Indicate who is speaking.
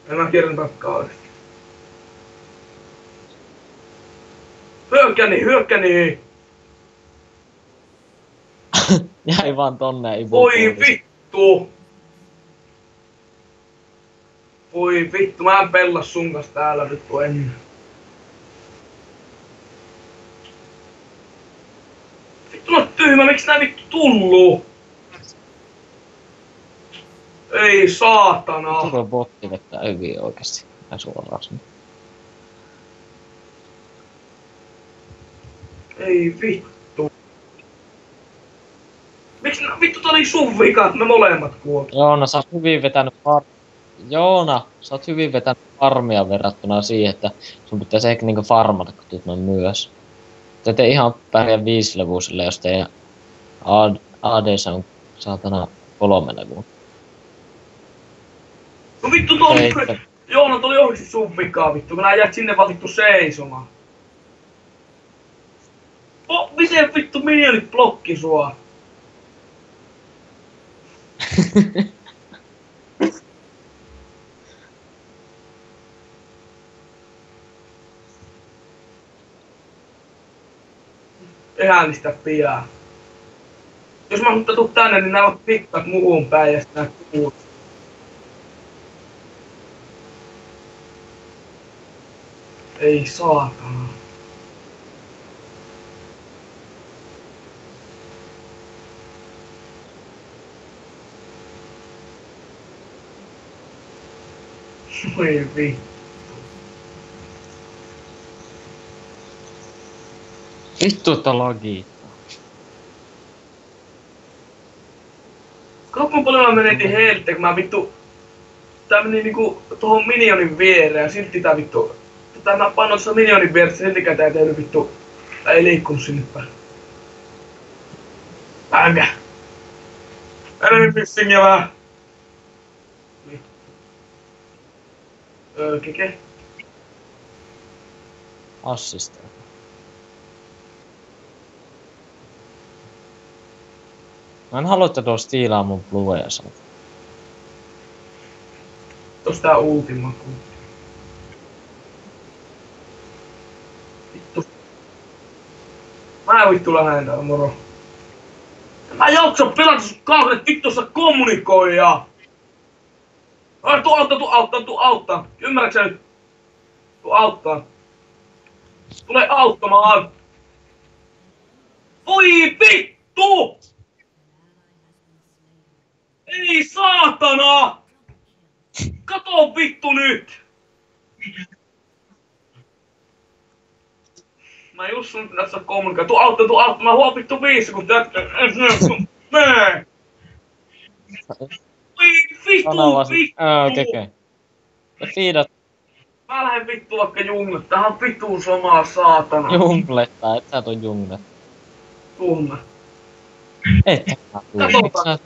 Speaker 1: En mä kierrän takkaa oikeesti. Hyökkäni!
Speaker 2: Jäi vaan tonne ei
Speaker 1: Voi vittu! Voi vittu, mä en pellas sun kanssa täällä vittu ennen. Vittu mä oon tyhmä, miksi nää vittu tulluu? Ei saatana!
Speaker 2: Tuo botti vettää hyvin oikeesti. Mä suoraan sinne.
Speaker 1: Ei vittu. Miksi vittu tää oli sun vika, me molemmat kuoltiin?
Speaker 2: Joona, sä oot hyvin vetänyt Joona, sä oot hyvin vetänyt farmia verrattuna siihen, että sun pitäisi ehkä niinku farmata, kun tuut noin myös. Te ette ihan pärjää 5-levuiselle, jos teidän ADC on saatana 3 levua.
Speaker 1: No vittu tuo Joona, tuli oikeesti sun vikaa vittu, kun nää jäät sinne vaan vittu seisomaan. Miten vittu minionit blokki sua? Äänistä pian. Jos mä tuu tänne, niin nää voit pikkaat muuhun päin ja sitten nää kuuluu. Ei saatana. Voi vittu.
Speaker 2: Vittu tää logiikka.
Speaker 1: Kaupan paljon mä menetin heiltä, kun mä vittu... Tää meni niinku tohon minionin viereen ja silti tää vittu... Tää mä pannoin tuossa minionin vieressä, siltikään tää ei tehnyt vittu... Tää ei liikkunut sinne päin. Päivä! Enemy fissingiä vähän! Keke?
Speaker 2: Assista. Mä en halua, että tuo stiilaa mun blueja saat.
Speaker 1: Tos tää ultima. Vittu. Mä en vittu lähden täällä, moro. Mä jaksa pelata sun kahdet vittu sä kommunikoija! Ai tuu auttaa! Ymmärrätkö nyt? Tuu auttaa. Tule auttamaan! Voi vittu! Ei saatana! Kato vittu nyt! Mä just sun tässä kommunikoida. Tuu auttaa! Mä huon vittu 5 kun Mää! Voi vittu!
Speaker 2: Keke. Ja fiidat
Speaker 1: Mä lähden vittu vaikka junglet. Tähän on vittuun samaa saatana.
Speaker 2: junglettaa, et sä tuon junglet.
Speaker 1: Tunne.
Speaker 2: Et sä tuu. Miksi sä